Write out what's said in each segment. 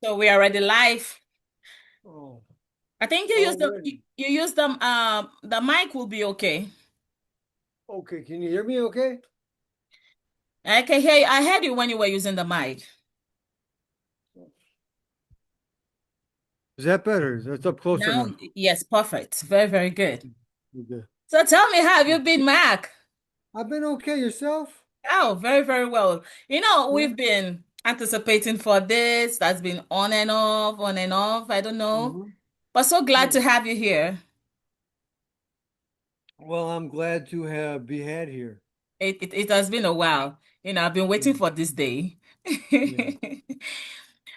So we are already live. Oh, I think you use already. you use the mic will be okay. Okay, can you hear me okay? I can hear you. I heard you when you were using the mic. Is that better? That's up close Now, enough. yes, perfect. Very, very good. Okay. So tell me, how have you been, Mac? I've been okay. Yourself? Oh, very, very well. Yeah. We've been anticipating for this. That's been on and off, on and off. I don't know. hmm But so glad Yeah. to have you here. Well, I'm glad to have be had here. It has been a while. I've been waiting Mm, for this day. Yeah.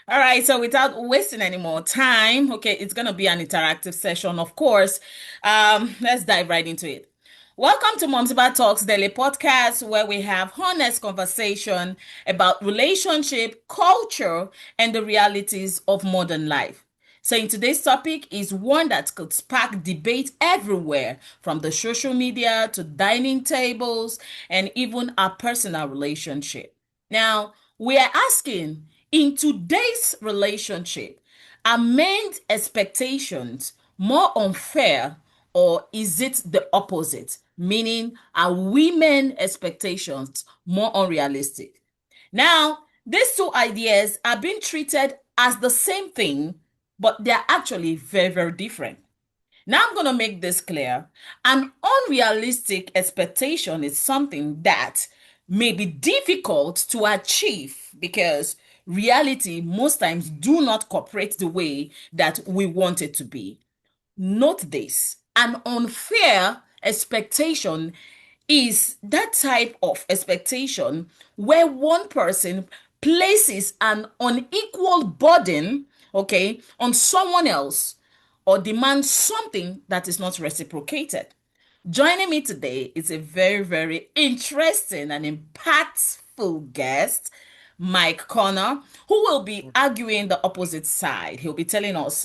All right, so without wasting any more time, okay, it's going to be an interactive session, of course. Let's dive right into it. Welcome to Momsiba Talks Daily Podcast, where we have honest conversation about relationship, culture, and the realities of modern life. So, in today's topic is one that could spark debate everywhere, from the social media to dining tables and even our personal relationship. Now, we are asking, in today's relationship, are men's expectations more unfair, or is it the opposite? Meaning, are women expectations more unrealistic? Now, these two ideas are being treated as the same thing, but they're actually very, very different. Now, I'm going to make this clear. An unrealistic expectation is something that may be difficult to achieve because reality most times do not cooperate the way that we want it to be. Note this: an unfair expectation is that type of expectation where one person places an unequal burden, okay, on someone else or demands something that is not reciprocated. Joining me today is a very, very interesting and impactful guest, Mike Connor, who will be arguing the opposite side. He'll be telling us,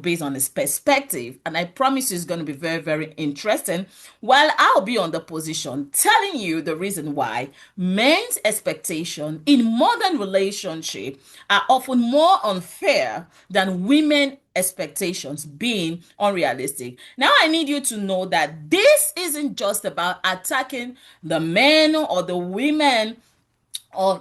based on his perspective. And I promise you it's going to be very, very interesting. While I'll be on the position telling you the reason why men's expectation in modern relationship are often more unfair than women expectations being unrealistic. Now, I need you to know that this isn't just about attacking the men or the women, or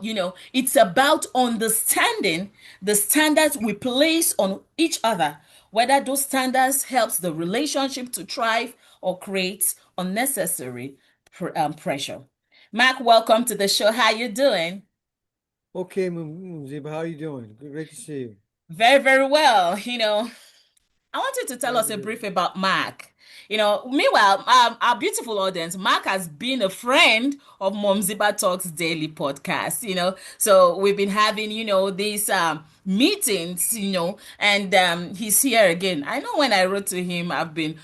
it's about understanding the standards we place on each other, whether those standards helps the relationship to thrive or create unnecessary pressure. Mark, welcome to the show. How you doing? Okay, Ziba, how you doing? Great to see you. Very, very well. I want you to tell Glad us to a hear brief about Mark. Meanwhile, our beautiful audience, Mark has been a friend of Mom Ziba Talks Daily podcast. So we've been having, these meetings, and he's here again. I know when I wrote to him, I've been,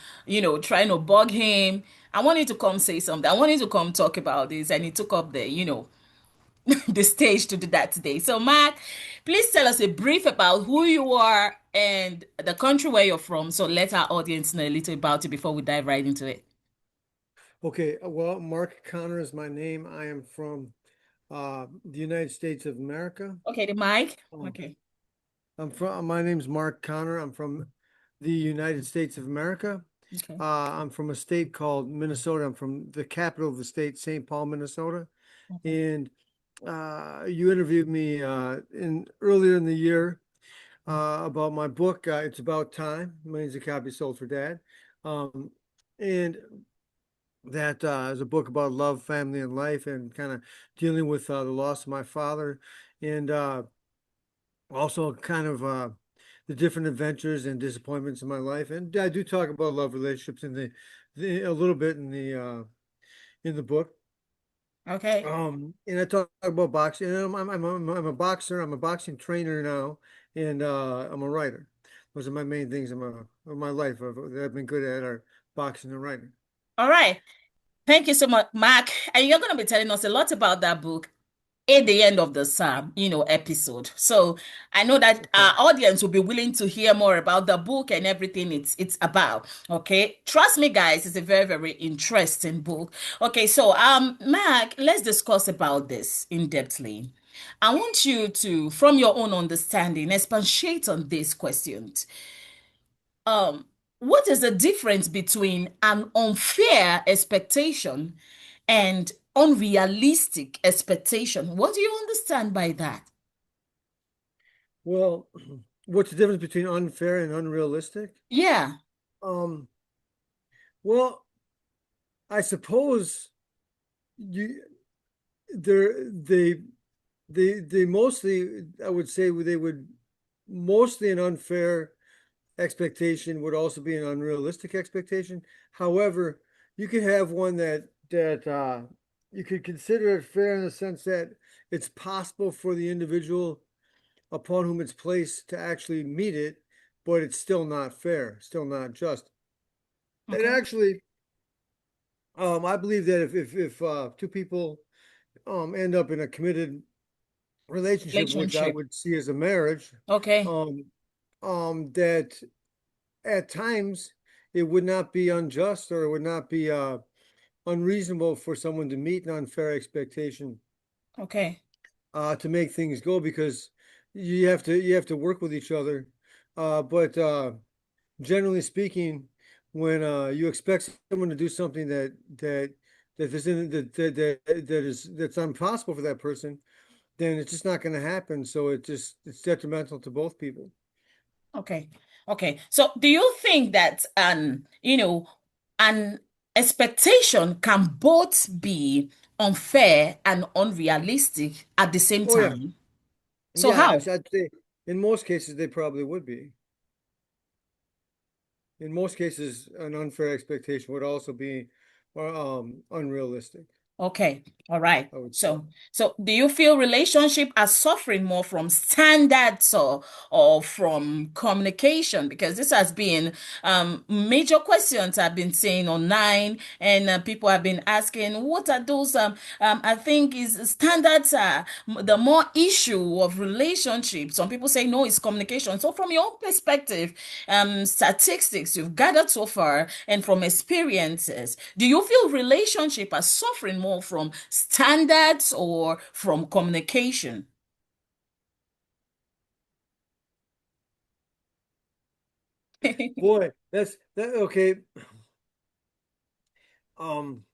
trying to bug him. I wanted to come say something. I wanted to come talk about this, and he took up the stage to do that today. So, Mark, please tell us a brief about who you are and the country where you're from. So let our audience know a little about it before we dive right into it. Okay, well, Mark Connor is my name. I am from the United States of America. Okay, the mic. Um, Okay. my name's Mark Connor. I'm from the United States of America. Okay. I'm from a state called Minnesota. I'm from the capital of the state, St. Paul, Minnesota. Okay. And you interviewed me in earlier in the year about my book. It's about time. Millions of copies sold for Dad. Um, and that is a book about love, family, and life, and kind of dealing with the loss of my father, and also kind of the different adventures and disappointments in my life. And I do talk about love relationships in the a little bit in the book. Okay. And I talk about boxing. And I'm a boxer. I'm a boxing trainer now, and I'm a writer. Those are my main things in my life that I've been good at are boxing and writing. All right. Thank you so much, Mark. And you're going to be telling us a lot about that book at the end of the episode. So I know that Okay. our audience will be willing to hear more about the book and everything it's about. Okay, trust me, guys, it's a very, very interesting book. Okay, so Mark, let's discuss about this in depthly. I want you to, from your own understanding, expatiate on these questions. Um, what is the difference between an unfair expectation and unrealistic expectation? What do you understand by that? Well, what's the difference between unfair and unrealistic? Yeah. Um, well, I suppose you they they mostly, I would say they would mostly an unfair expectation would also be an unrealistic expectation. However, you could have one that you could consider it fair in the sense that it's possible for the individual upon whom it's placed to actually meet it, but it's still not fair, still not just. And Okay. actually, I believe that if two people end up in a committed relationship, which I Relationship. would see as a marriage, Okay. um, that at times it would not be unjust or it would not be unreasonable for someone to meet an unfair expectation Okay. to make things go because you have to work with each other. But generally speaking, when you expect someone to do something that isn't that's impossible for that person, then it's just not going to happen. So it's detrimental to both people. Okay. Okay. So do you think that an expectation can both be unfair and unrealistic at the same Oh yeah, time? So yeah. how? I'd say in most cases they probably would be. In most cases, an unfair expectation would also be unrealistic, Okay, all right. I would say. So do you feel relationship are suffering more from standards or from communication? Because this has been major questions I've been saying online, and people have been asking, what are those? I think is standards are the more issue of relationship. Some people say no, it's communication. So from your own perspective, statistics you've gathered so far and from experiences, do you feel relationship are suffering more from standards or from communication? Boy, that's that okay. Um,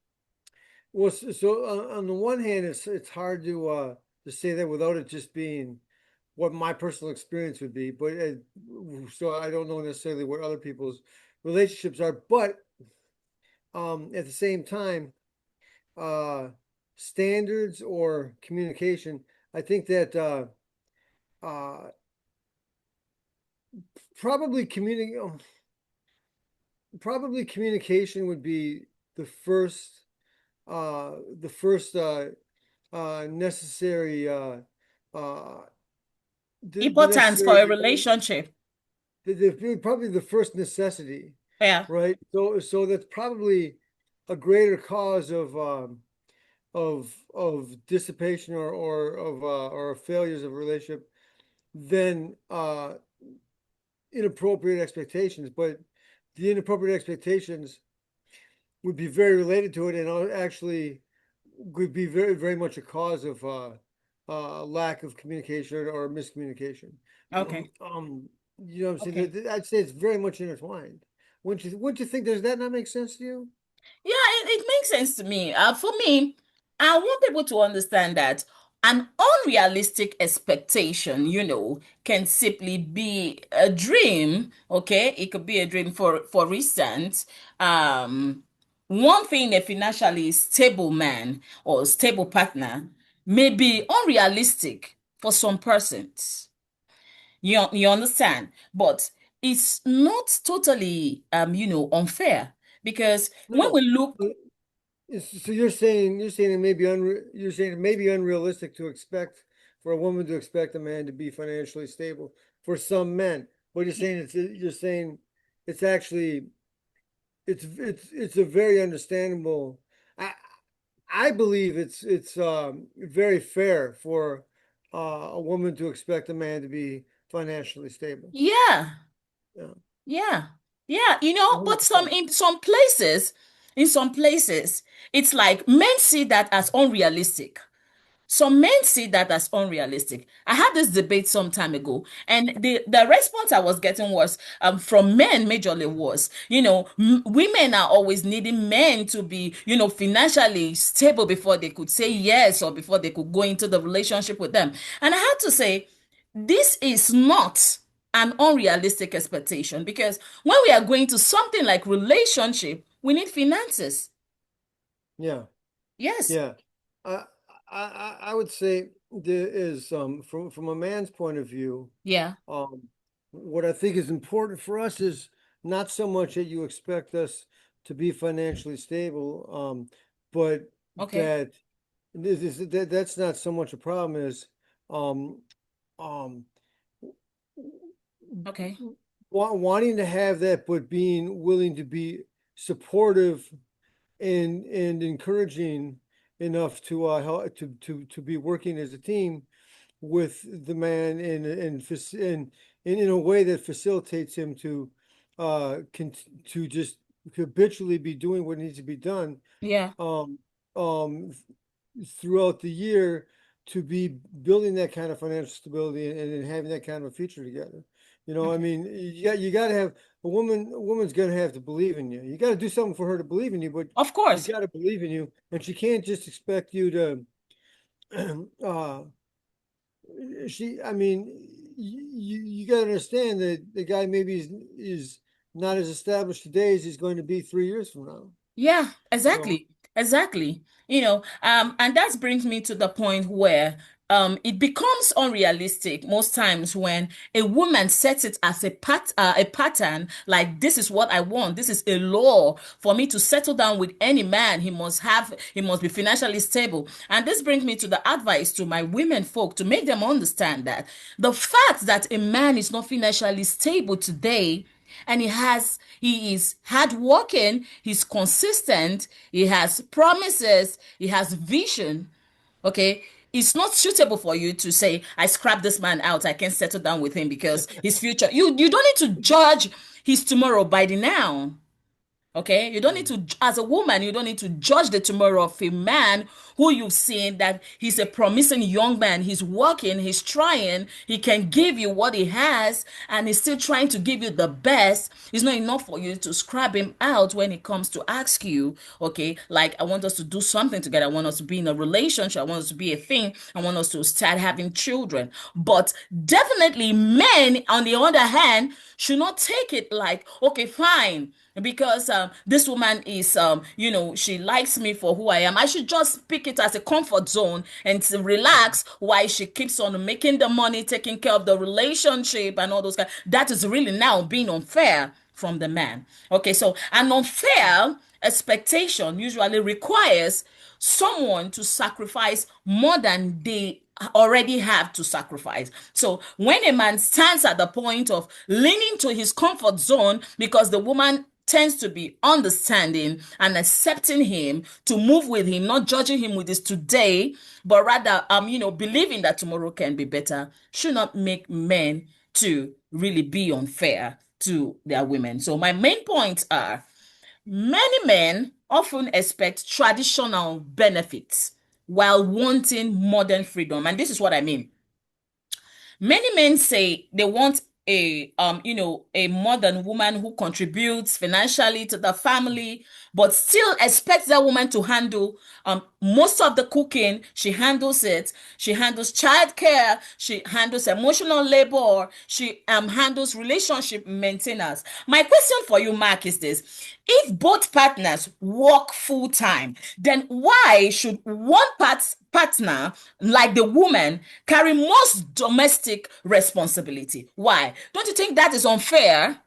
well, so on the one hand, it's hard to say that without it just being what my personal experience would be, but so I don't know necessarily what other people's relationships are, but at the same time, uh, standards or communication, I think that uh, probably probably communication would be the first the first necessary uh, the Important for necessary a relationship. probably the first necessity, Yeah. right? So that's probably a greater cause of dissipation or failures of a relationship than inappropriate expectations. But the inappropriate expectations would be very related to it, and actually would be very much a cause of lack of communication or miscommunication. Okay. Um, you know what I'm saying? Okay. I'd say it's very much intertwined. Wouldn't you think? Does that not make sense to you? Yeah, it makes sense to me. For me, I want people to understand that an unrealistic expectation, can simply be a dream. Okay, it could be a dream. For instance, one thing a financially stable man or stable partner may be unrealistic for some persons. You understand, but it's not totally unfair because when No. we look. So you're saying you're saying it may be unrealistic to expect for a woman to expect a man to be financially stable for some men. But you're saying it's actually it's a very understandable. I I believe it's very fair for a woman to expect a man to be financially stable. Yeah, Yeah, yeah, yeah, but 100%. in some places, it's like men see that as unrealistic. Some men see that as unrealistic. I had this debate some time ago, and the response I was getting was from men majorly was, women are always needing men to be, financially stable before they could say yes or before they could go into the relationship with them. And I had to say, this is not an unrealistic expectation because when we are going to something like relationship, we need finances. Yeah. Yes. Yeah. I I would say there is from a man's point of view, Yeah. um what I think is important for us is not so much that you expect us to be financially stable, but Okay. that that's not so much a problem as um um Okay. wanting to have that, but being willing to be supportive and encouraging enough to help to be working as a team with the man and in a way that facilitates him to to just habitually be doing what needs to be done Yeah. um um throughout the year to be building that kind of financial stability and having that kind of a future together. You know, I Okay. mean, you got to have a woman's going to have to believe in you. You got to do something for her to believe in you, but Of she's course. got to believe in you, and she can't just expect you to I mean, you got to understand that the guy maybe is not as established today as he's going to be 3 years from now. Yeah, You know, exactly. Exactly. And that brings me to the point where it becomes unrealistic most times when a woman sets it as a pattern, like this is what I want. This is a law for me to settle down with any man. He must be financially stable. And this brings me to the advice to my women folk to make them understand that the fact that a man is not financially stable today and he is hardworking, he's consistent, he has promises, he has vision. Okay, it's not suitable for you to say, I scrap this man out, I can't settle down with him because his future, you don't need to judge his tomorrow by the now. Okay, you don't need to, as a woman, you don't need to judge the tomorrow of a man who you've seen that he's a promising young man. He's working, he's trying, he can give you what he has, and he's still trying to give you the best. It's not enough for you to scrap him out when it comes to ask you, okay, like, I want us to do something together. I want us to be in a relationship. I want us to be a thing. I want us to start having children. But definitely, men, on the other hand, should not take it like, okay, fine, because this woman is she likes me for who I am. I should just pick it as a comfort zone and to relax while she keeps on making the money, taking care of the relationship and all those kind. That is really now being unfair from the man. Okay, so an unfair expectation usually requires someone to sacrifice more than they already have to sacrifice. So when a man stands at the point of leaning to his comfort zone because the woman tends to be understanding and accepting him to move with him, not judging him with his today, but rather believing that tomorrow can be better, should not make men to really be unfair to their women. So my main points are many men often expect traditional benefits while wanting modern freedom. And this is what I mean. Many men say they want a modern woman who contributes financially to the family, but still expect that woman to handle most of the cooking. She handles it. She handles childcare. She handles emotional labor. She handles relationship maintenance. My question for you, Mark, is this: if both partners work full time, then why should partner, like the woman, carry most domestic responsibility? Why? Don't you think that is unfair?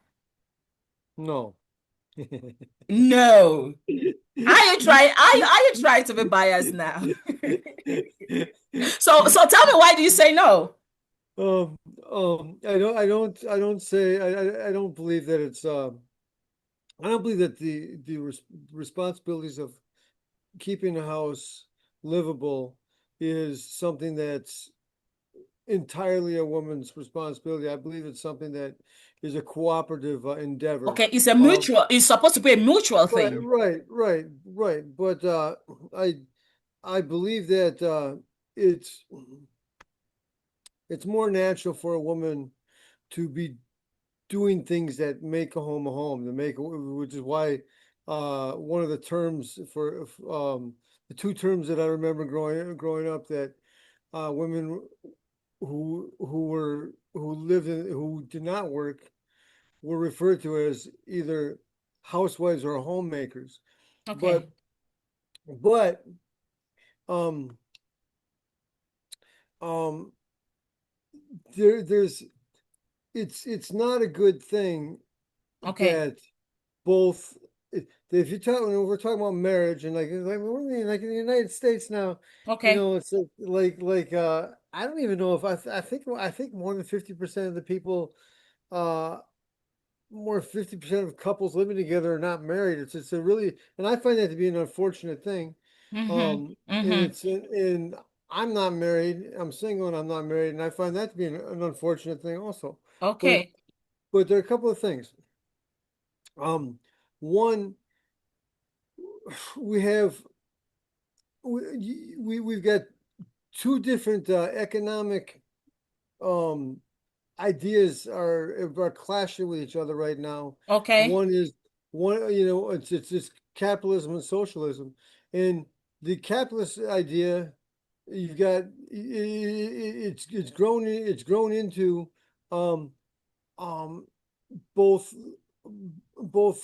no. No. Are you trying to be biased now? So tell me, why do you say no? I don't say, I don't believe that I don't believe that responsibilities of keeping a house livable is something that's entirely a woman's responsibility. I believe it's something that is a cooperative endeavor. Okay, Um, it's supposed to be a mutual thing. right. But I believe that it's it's more natural for a woman to be doing things that make a home, to make, which is why one of the terms for the two terms that I remember growing up, that women who lived in, who did not work, were referred to as either housewives or homemakers. Okay. But but um um there's it's not a good thing Okay. that both, if you talk, when we're talking about marriage, and like what do you mean, like in the United States now, Okay. it's I don't even know if I think more than 50% of the people, uh more than 50% of couples living together are not married. It's a really, and I find that to be an unfortunate thing. Mm-hmm. And Mm-hmm. and I'm not married. I'm single and I'm not married, and I find that to be an unfortunate thing also. But Okay. there are a couple of things. Um, One, we have we've got two different economic um ideas are clashing with each other right now. Okay. One is one, it's just capitalism and socialism. And the capitalist idea, you've got it's grown into um um both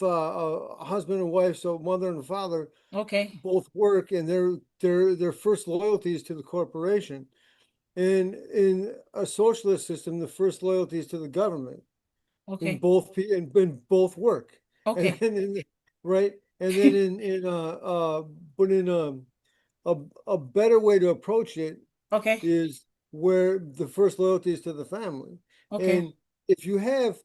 husband and wife, so mother and father, Okay. both work, and their first loyalty is to the corporation. And in a socialist system, the first loyalty is to the government. In Okay. both in both work, and Okay. then right, and then but in a a better way to approach it Okay. is where the first loyalty is to the family. Okay. And if you have,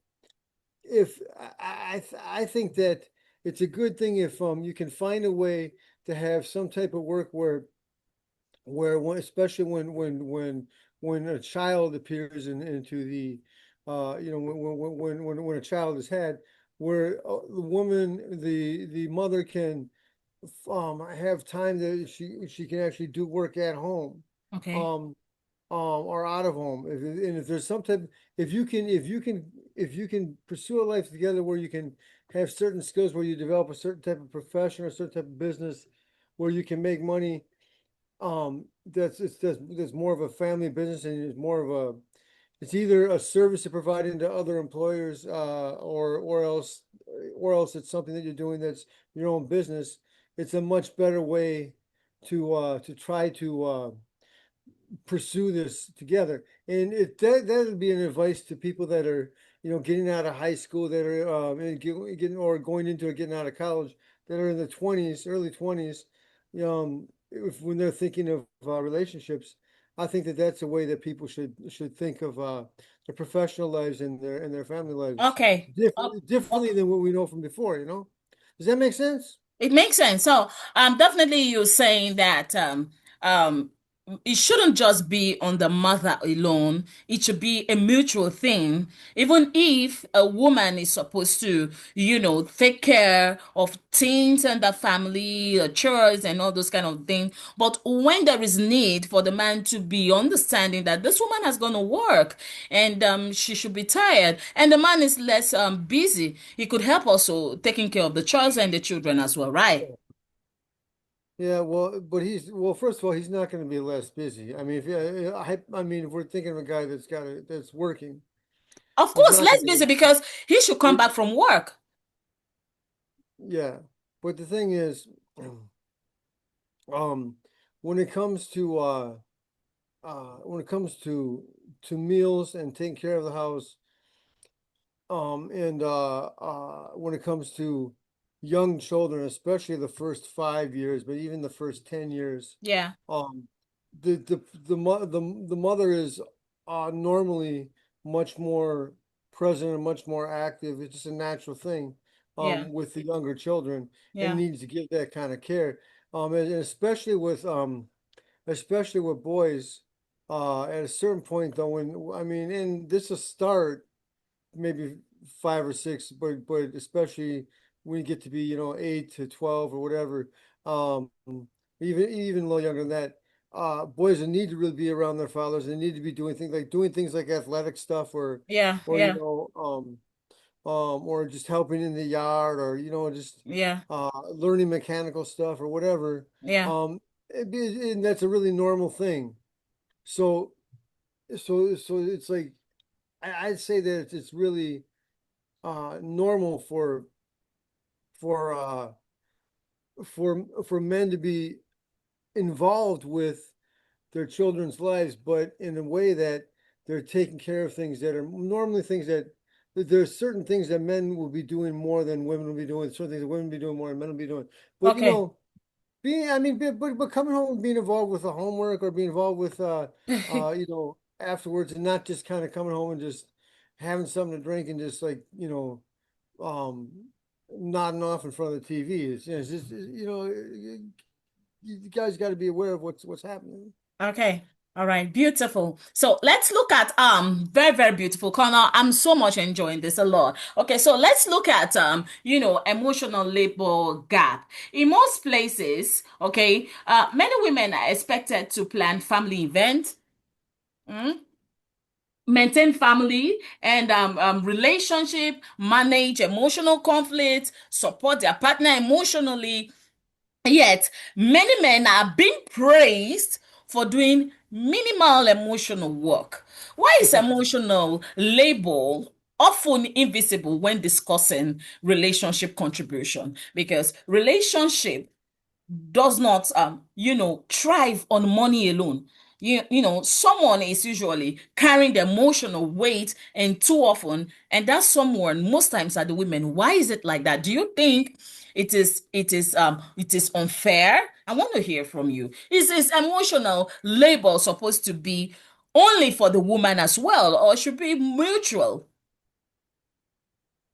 if I think that it's a good thing if you can find a way to have some type of work when, especially when a child appears into the when a child is had, where the woman, the mother can have time that she can actually do work at home, Okay. um or out of home. And if there's some type, if you can pursue a life together where you can have certain skills, where you develop a certain type of profession or a certain type of business where you can make money, that's more of a family business, and it's more of a, it's either a service to provide into other employers, or else it's something that you're doing that's your own business. It's a much better way to try to pursue this together. And that would be an advice to people that are, getting out of high school, that are getting, or going into or getting out of college, that are in the 20s, early 20s. If when they're thinking of relationships, I think that that's a way that people should think of their professional lives and their family lives Okay. differently Okay. than what we know from before. Does that make sense? It makes sense. So, definitely you're saying that um, it shouldn't just be on the mother alone. It should be a mutual thing. Even if a woman is supposed to, take care of things and the family, chores and all those kind of things. But when there is need for the man to be understanding that this woman has gone to work and she should be tired, and the man is less busy, he could help also taking care of the chores and the children as well, right? Yeah, well, but first of all, he's not going to be less busy. I mean, I mean, if we're thinking of a guy that's working, Of he's course, not less going to be. busy because he should come But back from work. yeah, but the thing is, um, when it comes to when it comes to meals and taking care of the house, and when it comes to young children, especially the first 5 years, but even the first 10 years, Yeah, um, the mother is normally much more present and much more active. It's just a natural thing yeah, with the younger children, and yeah, needs to give that kind of care. And especially with boys. At a certain point, though, when I mean, and this will start maybe 5 or 6, but especially when you get to be 8 to 12 or whatever, even a little younger than that. boys that need to really be around their fathers. They need to be doing things like athletic stuff, Yeah, or yeah, or just helping in the yard, or just yeah, learning mechanical stuff or whatever. yeah. Um, and that's a really normal thing. So so it's like I'd say that it's really normal for uh for men to be involved with their children's lives, but in a way that they're taking care of things that are normally things that there's certain things that men will be doing more than women will be doing, certain things that women will be doing more than men will be doing. But Okay. being, I mean, but coming home and being involved with the homework, or being involved with afterwards, and not just kind of coming home and just having something to drink and just like, um nodding off in front of the TV. It's just, you guys got to be aware of what's happening. Okay. All right. Beautiful. So let's look at very, very beautiful. Connor, I'm so much enjoying this a lot. Okay, so let's look at emotional labor gap. In most places, okay, many women are expected to plan family events, mm, maintain family and relationship, manage emotional conflict, support their partner emotionally. Yet, many men are being praised for doing minimal emotional work. Why is emotional labor often invisible when discussing relationship contribution? Because relationship does not thrive on money alone. Someone is usually carrying the emotional weight, and too often, and that someone most times are the women. Why is it like that? Do you think it is unfair? I want to hear from you. Is emotional labor supposed to be only for the woman as well, or should be mutual?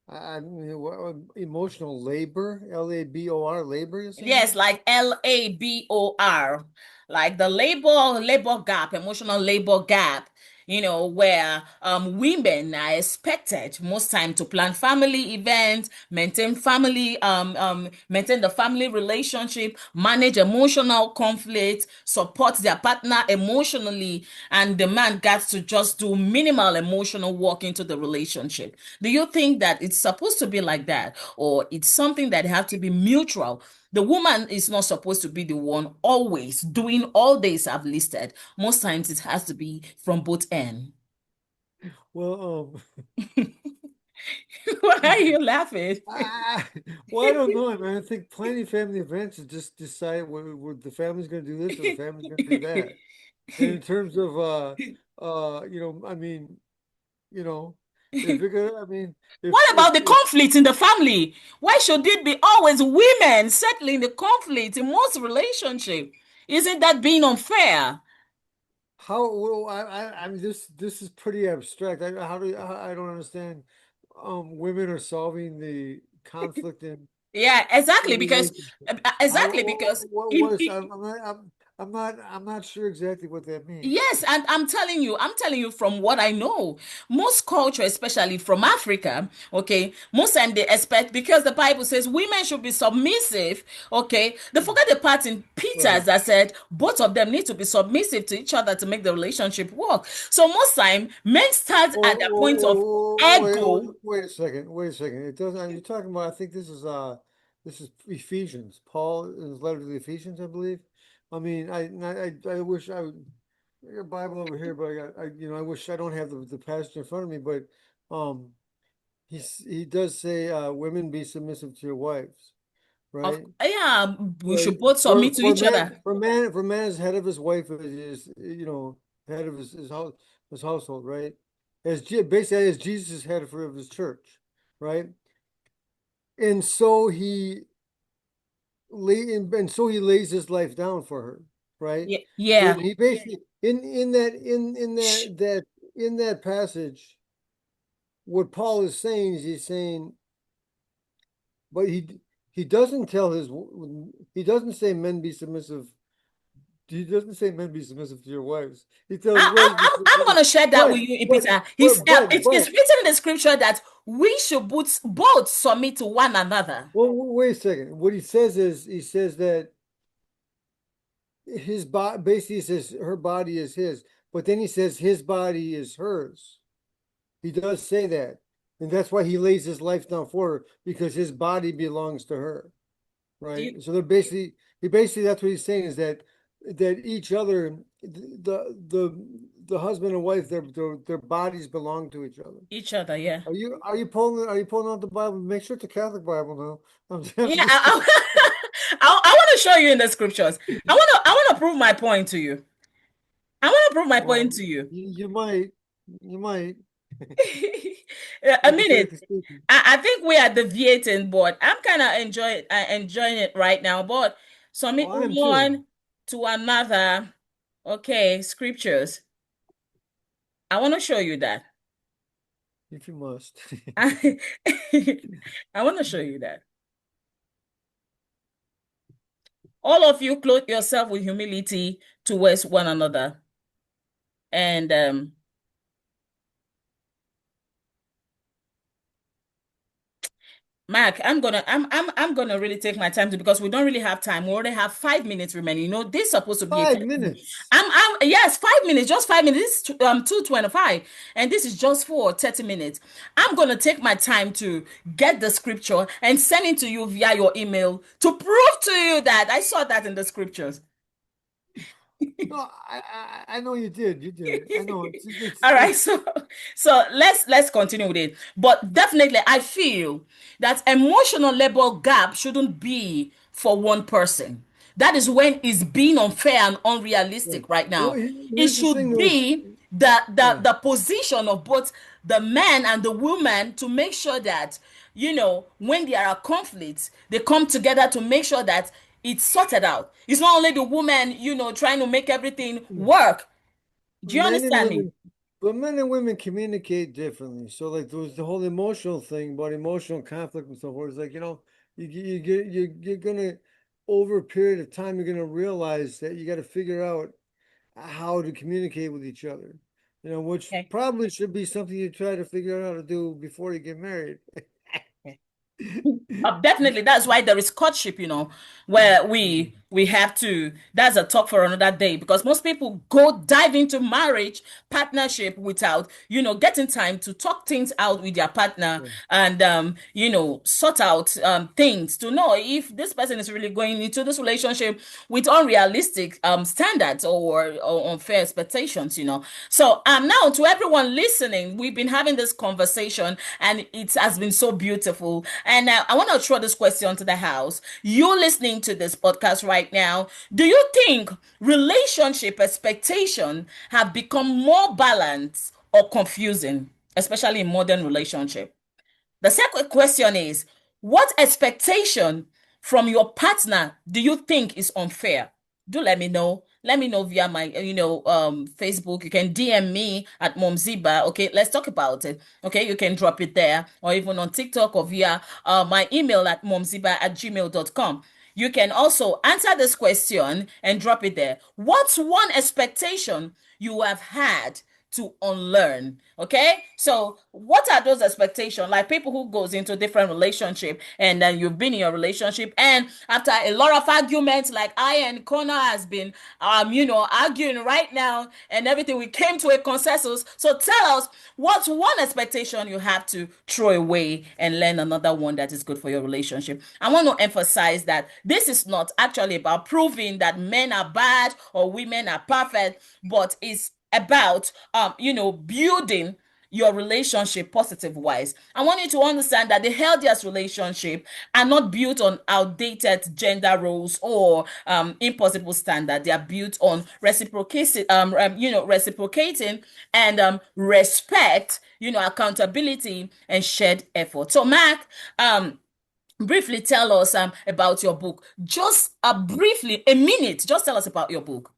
I mean, emotional labor, LABOR, labor, you're saying? Yes, like labor, like the labor gap, emotional labor gap, where women are expected most time to plan family events, maintain the family relationship, manage emotional conflict, support their partner emotionally, and the man gets to just do minimal emotional work into the relationship. Do you think that it's supposed to be like that, or it's something that have to be mutual? The woman is not supposed to be the one always doing all days I've listed. Most times it has to be from both ends. Well, Why are you laughing? I, well, I don't know. I mean, I think planning family events is just decide what the family's going to do this or the family's going to do that. And in terms of, I mean, you know, if you're gonna, I mean, What about the if conflict in the family? Why should it be always women settling the conflict in most relationships? Isn't that being unfair? how well I mean, this is pretty abstract. How do I don't understand. Women are solving the conflict Yeah, in exactly because relationship. How exactly because what is I'm not sure exactly what that means. yes, and I'm telling you from what I know. Most culture, especially from Africa, okay, most time they expect because the Bible says women should be submissive, okay. They forget the part in Peter's Right. that said both of them need to be submissive to each other to make the relationship work. So most time men start at the point of ego. Wait a second. Wait a second. It doesn't. You're talking about. I think this is Ephesians. Paul in his letter to the Ephesians, I believe. I mean, I wish I would. I got a Bible over here, but I wish I don't have the passage in front of me. But um, he does say, women be submissive to your wives, Of right? yeah, we Right. should both submit to each other. For man is head of his wife, head of his household, right? Basically as Jesus is head of his church, right? And so he lays his life down for her, right? Yeah, And yeah. he basically in Shh. that passage, what Paul is saying is he's saying, but he doesn't tell his he doesn't say men be submissive. He doesn't say men be submissive to your wives. He tells wives be I'm submissive. going to share that with But you, but Peter. It's but written in the scripture that we should both submit to one another. well, wait a second. What he says is he says that his body basically says her body is his, but then he says his body is hers. He does say that. And that's why he lays his life down for her, because his body belongs to her. Do you, Right. So they're basically he basically that's what he's saying is that each other the husband and wife their bodies belong to each other. each other, yeah. Are you pulling out the Bible? Make sure it's a Catholic Bible now. I'm Yeah, just kidding. I want to show you in the scriptures. I want to prove my point to you. I want to prove my point Well, to you. you might A minute. hypothetically speaking. I think we are deviating, but I'm kind of enjoying it right now. But Oh, submit I am too, one to another. Okay, scriptures. I want to show you that. if you must. I, I want to show you that. All of you clothe yourself with humility towards one another. And Mark, I'm gonna really take my time to because we don't really have time. We already have 5 minutes remaining. You know, this is supposed to be a 5 30 minute. minutes. I'm yes, 5 minutes, just 5 minutes. This is 2:25, and this is just for 30 minutes. I'm gonna take my time to get the scripture and send it to you via your email to prove to you that I saw that in the scriptures. No, I know you did. You did. I know All right, it's so let's continue with it. But definitely, I feel that emotional labor gap shouldn't be for one person. That is when it's being unfair and yeah. unrealistic right Well, now. It here's the thing should though is be the yeah. the position of both the man and the woman to make sure that when there are conflicts, they come together to make sure that it's sorted out. It's not only the woman trying to make everything work. Do you Men and understand me? women, but men and women communicate differently. So like there was the whole emotional thing about emotional conflict and so forth. It's like, you're gonna over a period of time you're gonna realize that you got to figure out how to communicate with each other. Which Okay. probably should be something you try to figure out how to do before you get married. Definitely, that's why there is courtship, where we have to. That's a talk for another day because most people go dive into marriage partnership without, getting time to talk things out with their partner Yeah. and sort out things to know if this person is really going into this relationship with unrealistic standards or unfair expectations. So now to everyone listening, we've been having this conversation and it has been so beautiful. And I want to throw this question to the house. You listening to this podcast right now, do you think relationship expectation have become more balanced or confusing, especially in modern relationship? The second question is, what expectation from your partner do you think is unfair? Do let me know. Let me know via my, Facebook. You can DM me at Momziba. Okay, let's talk about it. Okay, you can drop it there or even on TikTok or via my email at momziba@gmail.com. You can also answer this question and drop it there. What's one expectation you have had to unlearn? Okay, so what are those expectations? Like people who goes into different relationship and then you've been in your relationship and after a lot of arguments, like I and Connor has been arguing right now and everything, we came to a consensus. So tell us, what's one expectation you have to throw away and learn another one that is good for your relationship? I want to emphasize that this is not actually about proving that men are bad or women are perfect, but it's about building your relationship positive wise. I want you to understand that the healthiest relationship are not built on outdated gender roles or impossible standard. They are built on reciprocating and respect, accountability and shared effort. So Mark, briefly tell us about your book. Just briefly, a minute, just tell us about your book.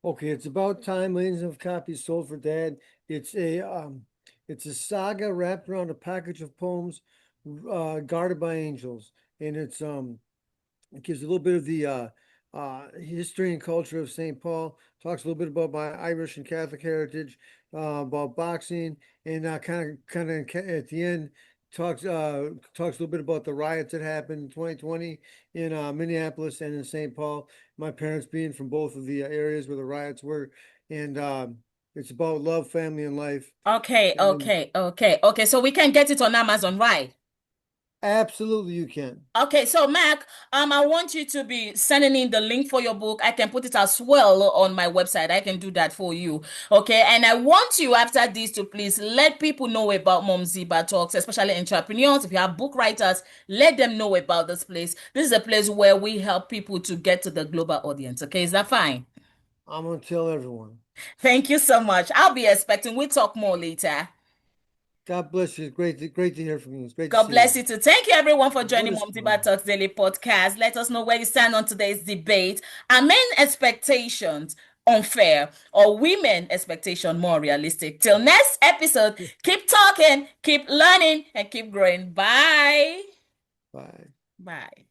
Okay, it's about time. Millions of copies sold for Dad. It's a it's a saga wrapped around a package of poems, guarded by angels, and it gives a little bit of the history and culture of St. Paul. Talks a little bit about my Irish and Catholic heritage, about boxing, and kind of at the end talks a little bit about the riots that happened in 2020 in Minneapolis and in St. Paul. My parents being from both of the areas where the riots were, and it's about love, family, and life. Okay, And okay, okay, okay. So we can get it on Amazon, right? absolutely, you can. Okay, so Mac, I want you to be sending in the link for your book. I can put it as well on my website. I can do that for you. Okay, and I want you after this to please let people know about Mom Ziba Talks, especially entrepreneurs. If you have book writers, let them know about this place. This is a place where we help people to get to the global audience. Okay, is that fine? I'm gonna tell everyone. Thank you so much. I'll be expecting. We'll talk more later. God bless you. It's great to hear from you. It's great to God see you. bless you too. Thank you everyone for What joining is Mom Ziba Talks Daily Podcast. Let us know where you stand on today's debate. Are men expectations unfair or women expectation more realistic? Till next episode, keep talking, keep learning, and keep growing. Bye. Bye. Bye.